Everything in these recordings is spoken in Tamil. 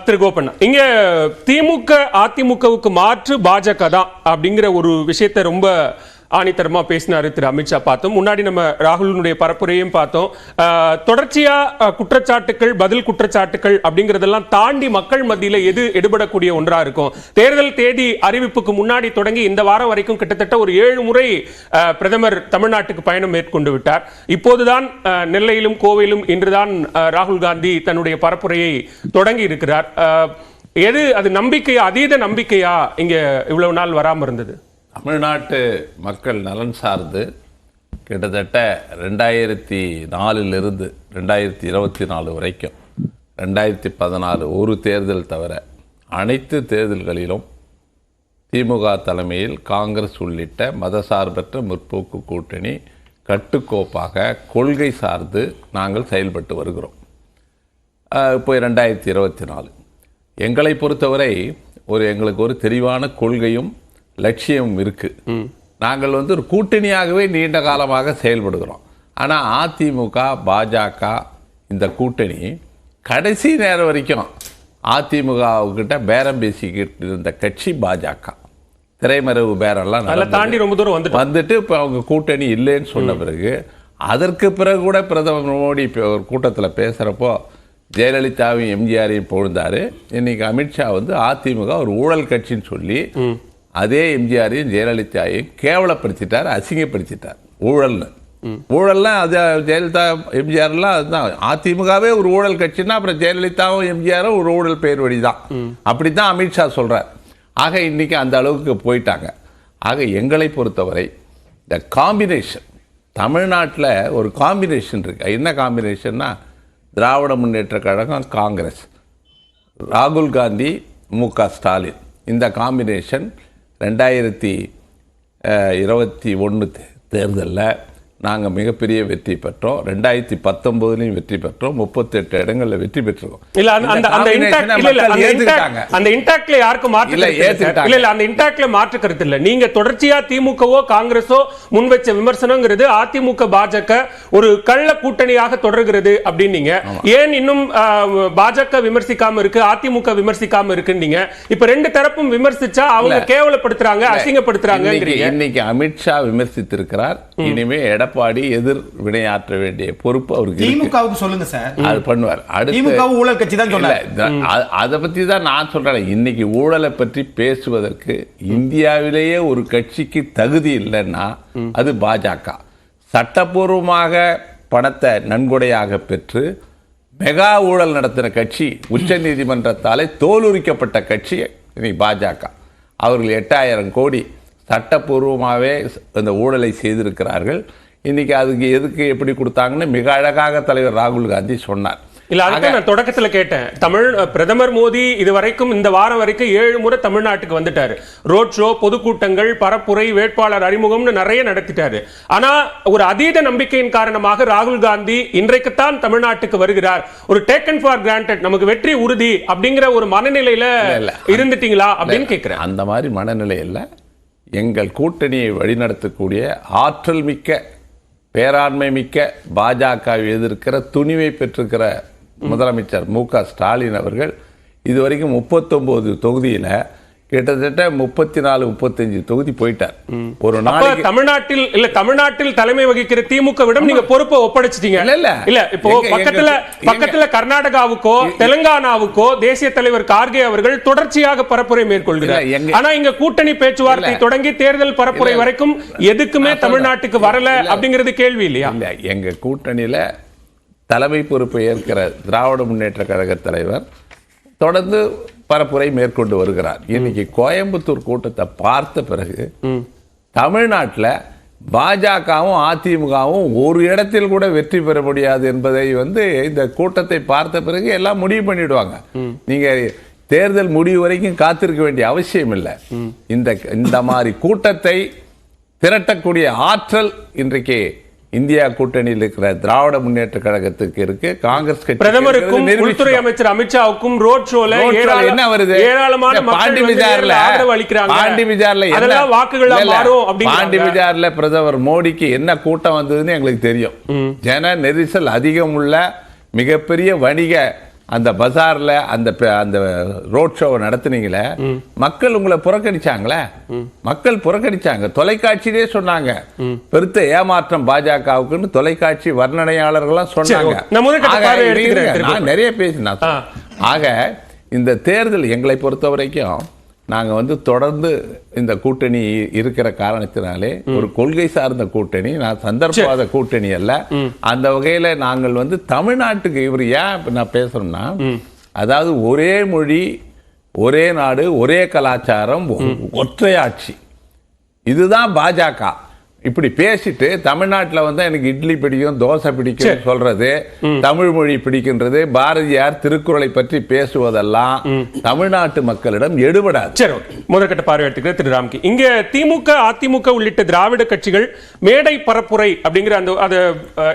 திரு கோபண்ணா, இங்க திமுக அதிமுகவுக்கு மாற்று பாஜக தான் அப்படிங்கிற ஒரு விஷயத்தை ரொம்ப ஆணித்தரமா பேசினாரு திரு அமித்ஷா. பார்த்தோம், முன்னாடி நம்ம ராகுலினுடைய பரப்புரையும் பார்த்தோம். தொடர்ச்சியா குற்றச்சாட்டுகள், பதில் குற்றச்சாட்டுகள் அப்படிங்கறதெல்லாம் தாண்டி மக்கள் மத்தியில எது எடுபடக்கூடிய ஒன்றா இருக்கும்? தேர்தல் தேதி அறிவிப்புக்கு முன்னாடி தொடங்கி இந்த வாரம் வரைக்கும் கிட்டத்தட்ட ஒரு 7 முறை பிரதமர் தமிழ்நாட்டுக்கு பயணம் மேற்கொண்டு விட்டார். இப்போதுதான் நெல்லையிலும் கோவையிலும் இன்றுதான் ராகுல் காந்தி தன்னுடைய பரப்புரையை தொடங்கி இருக்கிறார். எது அது நம்பிக்கையா, அதீத நம்பிக்கையா இங்க இவ்வளவு நாள் வராம இருந்தது? தமிழ்நாட்டு மக்கள் நலன் சார்ந்து கிட்டத்தட்ட 2004 2024 வரைக்கும் 2014 ஒரு தேர்தல் தவிர அனைத்து தேர்தல்களிலும் திமுக தலைமையில் காங்கிரஸ் உள்ளிட்ட மதசார்பற்ற முற்போக்கு கூட்டணி கட்டுக்கோப்பாக கொள்கை சார்ந்து நாங்கள் செயல்பட்டு வருகிறோம். இப்போ 2024 எங்களை பொறுத்தவரை எங்களுக்கு ஒரு தெளிவான கொள்கையும் லட்சியம் இருக்கு. நாங்கள் ஒரு கூட்டணியாகவே நீண்ட காலமாக செயல்படுகிறோம். ஆனால் அதிமுக பாஜக இந்த கூட்டணி கடைசி நேரம் வரைக்கும் அதிமுகவுக்கிட்ட பேரம் பேசிக்கிட்டு இருந்த கட்சி பாஜக. திரைமறைவு பேரம்லாம் தாண்டி ரொம்ப தூரம் வந்துட்டு இப்போ அவங்க கூட்டணி இல்லைன்னு சொன்ன பிறகு அதற்கு பிறகு கூட பிரதமர் மோடி ஒரு கூட்டத்தில் பேசுகிறப்போ ஜெயலலிதாவையும் எம்ஜிஆரையும் புகழ்ந்தாரு. இன்னைக்கு அமித்ஷா அதிமுக ஒரு ஊழல் கட்சின்னு சொல்லி அதே எம்ஜிஆரையும் ஜெயலலிதாவையும் கேவலப்படுத்திட்டார், அசிங்கப்படுத்திட்டார். ஊழல்லாம் அது ஜெயலலிதா எம்ஜிஆர்லாம் அதுதான். அதிமுகவே ஒரு ஊழல் கட்சின்னா அப்புறம் ஜெயலலிதாவும் எம்ஜிஆரும் ஒரு ஊழல் பேர் வழி தான். அப்படித்தான் அமித்ஷா சொல்றார். ஆக இன்னைக்கு அந்த அளவுக்கு போயிட்டாங்க. ஆக எங்களை பொறுத்தவரை இந்த காம்பினேஷன் தமிழ்நாட்டில் ஒரு காம்பினேஷன் இருக்கு. என்ன காம்பினேஷன்னா திராவிட முன்னேற்ற கழகம், காங்கிரஸ், ராகுல் காந்தி, மு.க. ஸ்டாலின். இந்த காம்பினேஷன் 2021 தேர்தலில் நாங்கள் மிகப்பெரிய வெற்றி பெற்றோம். 2019 வெற்றி பெற்றோம். 38 இடங்களில் வெற்றி பெற்றிருக்கோம். மாற்று கருத்து இல்ல. நீங்க தொடர்ச்சியா திமுகவோ காங்கிரஸோ முன்வச்ச விமர்சனங்கிறது அதிமுக பாஜக ஒரு கள்ள கூட்டணியாக தொடர்கிறது அப்படின்னீங்க. ஏன் இன்னும் பாஜக விமர்சிக்காம இருக்கு, அதிமுக விமர்சிக்காம இருக்குன்னீங்க. இப்ப ரெண்டு தரப்பும் விமர்சிச்சா அவங்க கேவலப்படுத்துறாங்க, அசிங்கப்படுத்துறாங்க. இன்னைக்கு அமித்ஷா விமர்சித்திருக்கிறார். இனிமே எடப்பாடி எதிர் வினையாற்ற வேண்டிய பொறுப்பு அவருக்கு. திமுகவுக்கு சொல்லுங்க சார், அது பண்ணுவார். திமுக ஊழல் கட்சி தான் சொன்னார். அதை பத்தி தான் நான் சொல்றேன். இன்னைக்கு ஊழலை பற்றி பேசுவதற்கு இந்தியாவிலேயே ஒரு கட்சிக்கு தகுதி இல்லைன்னா அது பாஜக. சட்டப்பூர்வமாக பணத்தை நன்கொடையாக பெற்று மெகா ஊழல் நடத்தின கட்சி, உச்ச நீதிமன்றத்தாலே தோலுரிக்கப்பட்ட கட்சி இன்னைக்கு பாஜக. அவர்கள் 8000 கோடி சட்டப்பூர்வமாகவே இந்த ஊழலை செய்திருக்கிறார்கள். இன்னைக்கு அதுக்கு எதுக்கு எப்படி கொடுத்தாங்கன்னு மிக அழகாக தலைவர் ராகுல் காந்தி சொன்னார். இல்ல, அதுக்கு நான் தொடக்கத்துல கேட்டேன். பிரதமர் மோடி இதுவரைக்கும் இந்த வாரம் வரைக்கும் 7 முறை தமிழ்நாட்டுக்கு வந்துட்டாரு. ரோட் ஷோ, பொதுக்கூட்டங்கள், பரப்புரை, வேட்பாளர் அறிமுகம்னு நிறைய நடத்திட்டாரு. ஆனா ஒரு அதீத நம்பிக்கையின் காரணமாக ராகுல் காந்தி இன்றைக்குத்தான் தமிழ்நாட்டுக்கு வருகிறார். ஒரு டேக்கன் ஃபார் கிராண்டட், நமக்கு வெற்றி உறுதி அப்படிங்கிற ஒரு மனநிலையில இருந்துட்டீங்களா அப்படின்னு கேட்கிறேன். அந்த மாதிரி மனநிலை இல்ல. எங்கள் கூட்டணியை வழிநடத்தக்கூடிய ஆற்றல் மிக்க, பேராண்மை மிக்க பாஜக எதிர்க்கிற துணிவை பெற்றிருக்கிற முதலமைச்சர் மு.க. ஸ்டாலின் அவர்கள் இதுவரைக்கும் 39 தொகுதியில கிட்டத்தட்ட 34-35 தொகுதி போயிட்டார். ஒரு நாளைக்கு தமிழ்நாட்டில் தலைமை வகிக்கிற திமுகவிடம் நீங்க பொறுப்பை ஒப்படைச்சிட்டீங்க. இல்ல இப்போ பக்கத்துல கர்நாடகாவுக்கோ தெலுங்கானாவுக்கோ தேசிய தலைவர் கார்கே அவர்கள் தொடர்ச்சியாக பரப்புரை மேற்கொள்கிறார். ஆனா இங்க கூட்டணி பேச்சுவார்த்தை தொடங்கி தேர்தல் பரப்புரை வரைக்கும் எதுக்குமே தமிழ்நாட்டுக்கு வரல அப்படிங்கிறது கேள்வி இல்லையா? எங்க கூட்டணியில தலைமை பொறுப்பை ஏற்கிற திராவிட முன்னேற்ற கழக தலைவர் தொடர்ந்து பரப்புரை மேற்கொண்டு வருகிறார். இன்னைக்கு கோயம்புத்தூர் கூட்டத்தை பார்த்த பிறகு தமிழ்நாட்டில் பாஜகவும் அதிமுகவும் ஒரு இடத்தில் கூட வெற்றி பெற முடியாது என்பதை இந்த கூட்டத்தை பார்த்த பிறகு எல்லாம் முடிவு பண்ணிடுவாங்க. நீங்க தேர்தல் முடிவு வரைக்கும் காத்திருக்க வேண்டிய அவசியம் இல்லை. இந்த மாதிரி கூட்டத்தை திரட்டக்கூடிய ஆற்றல் இன்றைக்கு இந்தியா கூட்டணியில் இருக்கிற திராவிட முன்னேற்ற கழகத்துக்கு இருக்கு. காங்கிரஸ் கட்சி, பிரதமருக்கும் உள்துறை அமைச்சர் அமித்ஷாவுக்கும் ரோட் ஷோல என்ன வருது? பாண்டி விஜார்ல பிரதமர் மோடிக்கு என்ன கூட்டம் வந்ததுன்னு எங்களுக்கு தெரியும். ஜன நெரிசல் அதிகம் உள்ள மிகப்பெரிய வணிக அந்த பஜார்ல அந்த ரோட் ஷோவை நடத்துனீங்களே, மக்கள் உங்களை புறக்கணிச்சாங்களே. மக்கள் புறக்கணிச்சாங்க. தொலைக்காட்சியிலே சொன்னாங்க பெருத்த ஏமாற்றம் பாஜகவுக்குன்னு தொலைக்காட்சி வர்ணனையாளர்கள்லாம் சொன்னாங்க. நான் நிறைய பேசினேன். ஆக இந்த தேர்தல் எங்களை பொறுத்த வரைக்கும் நாங்கள் தொடர்ந்து இந்த கூட்டணி இருக்கிற காரணத்தினாலே ஒரு கொள்கை சார்ந்த கூட்டணி, நான் சந்தர்ப்பவாத கூட்டணி அல்ல. அந்த வகையில் நாங்கள் தமிழ்நாட்டுக்கு இவர் ஏன் நான் பேசுறேன்னா, அதாவது ஒரே மொழி, ஒரே நாடு, ஒரே கலாச்சாரம், ஒற்றையாட்சி, இதுதான் பாஜக. இப்படி பேசிட்டு தமிழ்நாட்டில் எனக்கு இட்லி பிடிக்கும், தோசை பிடிக்கும் சொல்றது, தமிழ் மொழி பிடிக்கின்றது, பாரதியார் திருக்குறளை பற்றி பேசுவதெல்லாம் தமிழ்நாட்டு மக்களிடம் எடுபடாது. சரி, முதற்கட்ட பார்வையிட்டு திரு ராம்கி, இங்க திமுக, அதிமுக உள்ளிட்ட திராவிட கட்சிகள் மேடை பரப்புரை அப்படிங்கிற அந்த அதை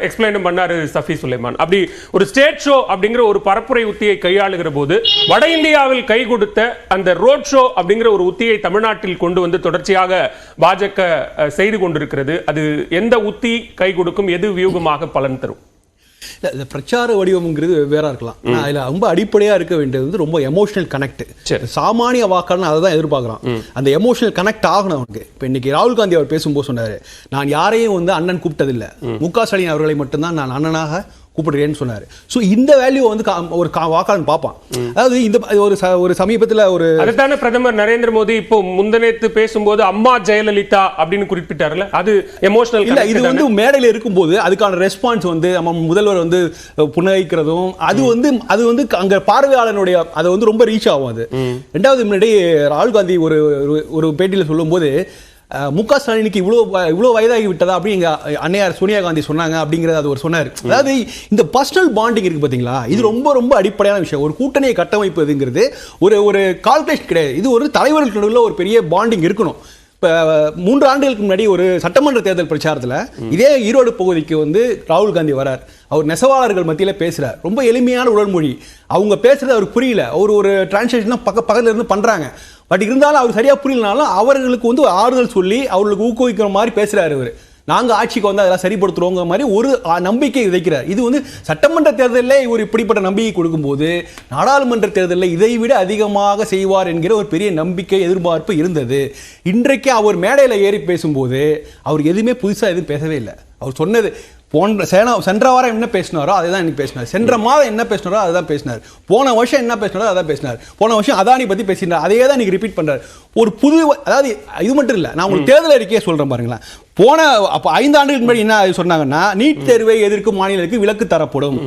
எக்ஸ்பிளைன் பண்ணாரு சஃபி சுலைமான். அப்படி ஒரு ஸ்டேட் ஷோ அப்படிங்கிற ஒரு பரப்புரை உத்தியை கையாளுகிற போது வட இந்தியாவில் கை கொடுத்த அந்த ரோட் ஷோ அப்படிங்கிற ஒரு உத்தியை தமிழ்நாட்டில் கொண்டு தொடர்ச்சியாக பாஜக செய்து கொண்டிருக்கிறது. அது எந்த உத்தி கை கொடுக்கும், எது வியூகமாக பலன் தரும்? இந்த பிரச்சார வடிவம்ங்கிறது வேற இருக்கலாம். அதுல ரொம்ப அடிப்படையா இருக்க வேண்டியது ரொம்ப எமோஷனல் கனெக்ட். சாமானிய வாக்காளன் அதை தான் எதிர்பார்க்கிறான். அந்த எமோஷனல் கனெக்ட் ஆகணும் அவனுக்கு. இப்போ இன்னைக்கு ராகுல் காந்தி அவர் பேசும்போது சொன்னாரு, நான் யாரையும் அண்ணன் கூப்பிட்டதில்லை, மு.க. ஸ்டாலின் அவர்களை மட்டும்தான் நான் அண்ணனாக கூப்பிடுறேன்னு சொன்னாரு. ஸோ இந்த வேல்யூ ஒரு வாக்காளன் பார்ப்பான். அதாவது இந்த ஒரு சமீபத்தில் ஒரு அதுதானே பிரதமர் நரேந்திர மோடி இப்போ முந்தனேத்து பேசும்போது அம்மா ஜெயலலிதா அப்படின்னு குறிப்பிட்டார்ல, அது எமோஷனல் இல்ல. இது மேடையில் இருக்கும்போது அதுக்கான ரெஸ்பான்ஸ் நம்ம முதல்வர் புன்னகைக்கிறதும் அது அங்க பார்வையாளனுடைய அது ரொம்ப ரீச் ஆகும். அது ரெண்டாவது, முன்னாடி ராகுல் காந்தி ஒரு பேட்டியில் சொல்லும் போது மு.க. ஸ்டாலினுக்கு இவ்வளோ வயதாகி விட்டதா அப்படின்னு அன்னையார் சோனியா காந்தி சொன்னாங்க அப்படிங்கிறது அது சொன்னார். அதாவது இந்த பர்சனல் பாண்டிங் இருக்கு பார்த்தீங்களா, இது ரொம்ப ரொம்ப அடிப்படையான விஷயம். ஒரு கூட்டணியை கட்டமைப்பதுங்கிறது ஒரு கால்குலேஷன் கிடையாது. இது ஒரு தலைவர்களுக்கு நடுவில் ஒரு பெரிய பாண்டிங் இருக்கணும். இப்போ 3 ஆண்டுகளுக்கு முன்னாடி ஒரு சட்டமன்ற தேர்தல் பிரச்சாரத்தில் இதே ஈரோடு பகுதிக்கு ராகுல் காந்தி வரார். அவர் நெசவாளர்கள் மத்தியில் பேசுகிறார். ரொம்ப எளிமையான உடல்மொழி. அவங்க பேசுறது அவருக்கு புரியல. ஒரு டிரான்ஸ்லேஷன் பக்கத்தில் இருந்து பண்ணுறாங்க. பட் இருந்தாலும் அவர் சரியாக புரியலனாலும் அவர்களுக்கு ஆறுதல் சொல்லி அவர்களுக்கு ஊக்குவிக்கிற மாதிரி பேசுகிறார். அவர் நாங்கள் ஆட்சிக்கு அதெல்லாம் சரிப்படுத்துறோங்கிற மாதிரி ஒரு நம்பிக்கை விதைக்கிறார். இது சட்டமன்ற தேர்தலில் இவர் இப்படிப்பட்ட நம்பிக்கை கொடுக்கும்போது நாடாளுமன்ற தேர்தலில் இதை விட அதிகமாக செய்வார் என்கிற ஒரு பெரிய நம்பிக்கை, எதிர்பார்ப்பு இருந்தது. இன்றைக்கு அவர் மேடையில் ஏறி பேசும்போது அவர் எதுவுமே புதுசாக எதுவும் பேசவே இல்லை. அவர் சொன்னது சென்ற வாரம் என்ன பேசினாரோ அதை தான் இன்னைக்கு பேசினார். சென்ற மாதம் என்ன பேசினாரோ அதை தான் பேசினார். போன வருஷம் என்ன பேசினாரோ அதான் பேசினார். போன வருஷம் அதானி பற்றி பேசினார். அதே தான் இன்னைக்கு ரிப்பீட் பண்ணுறாரு. ஒரு புது, அதாவது இது மட்டும் இல்லை, நான் உங்களுக்கு தேர்தல் அறிக்கையே சொல்கிறேன் பாருங்களேன். அப்போ 5 ஆண்டுகளுக்கு முன்னாடி என்ன சொன்னாங்கன்னா, நீட் தேர்வை எதிர்க்கும் மாநிலங்களுக்கு விலக்கு தரப்படும்,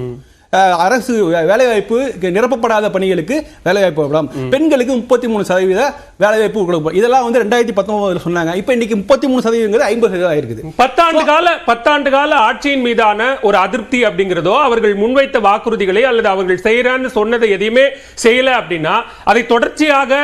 அரசு வேலைவாய்ப்பு நிரப்பப்படாத பணிகளுக்கு வேலைவாய்ப்பு கொடுக்கலாம், பெண்களுக்கு 33% வேலைவாய்ப்பு கொடுக்கும். இதெல்லாம் 2019 சொன்னாங்க. இப்போ இன்னைக்கு 33% 50% ஆயிருக்குது. 10 ஆண்டு கால ஆட்சியின் மீதான ஒரு அதிருப்தி அப்படிங்கிறதோ, அவர்கள் முன்வைத்த வாக்குறுதிகளை அல்லது அவர்கள் செய்யறான்னு சொன்னதை எதையுமே செய்யல அப்படின்னா, அதை தொடர்ச்சியாக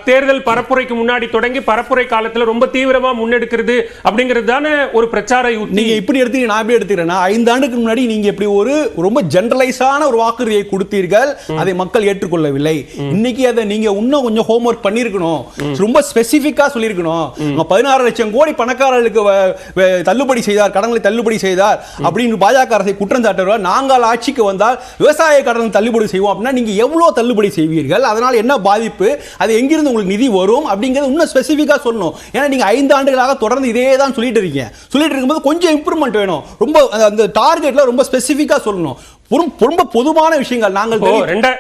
தேர்தல் பரப்புரைக்கு முன்னாடி தொடங்கி பரப்புரை காலத்தில் ரொம்ப தீவிரமா முன்னெடுக்கிறது அப்படிங்கிறது தானே ஒரு பிரச்சார யுக்தி. நீங்க இப்படி எடுத்தீங்க, நான் எப்படி எடுத்துக்கிறேன்னா, 5 ஆண்டுக்கு முன்னாடி நீங்க இப்படி ஒரு ரொம்ப ஜெனரலைஸ் ஒரு வாக்குறுதியை கொடுத்தீர்கள், அதை மக்கள் ஏற்றுக்கொள்ளவில்லை. இன்னைக்கு அதை நீங்க இன்னும் கொஞ்சம் ஹோம்வொர்க் பண்ணிருக்கணும், ரொம்ப ஸ்பெசிபிக்கா சொல்லிருக்கணும். 16 லட்சம் கோடி பணக்காரர்களுக்கு தள்ளுபடி செய்தார், கடன்களை தள்ளுபடி செய்தார் அப்படின்னு பாஜக அரசை குற்றம் சாட்டுவார். நாங்கள் ஆட்சிக்கு வந்தால் விவசாய கடன் தள்ளுபடி செய்வோம் அப்படின்னா நீங்க எவ்வளவு தள்ளுபடி செய்வீர்கள், அதனால என்ன பாதிப்பு, அது எங்கிருந்து உங்களுக்கு நிதி வரும் அப்படிங்கிறது இன்னும் ஸ்பெசிபிக்கா சொல்லணும். ஏன்னா நீங்க 5 ஆண்டுகளாக தொடர்ந்து இதே தான் சொல்லிட்டு இருக்கீங்க. சொல்லிட்டு இருக்கும்போது கொஞ்சம் இம்ப்ரூவ்மெண்ட் வேணும். ரொம்ப அந்த டார்கெட்ல ரொம்ப ஸ்பெசிபிக்கா சொல்லணும். ரொம்ப பொதுவான விஷயங்கள். நாங்கள்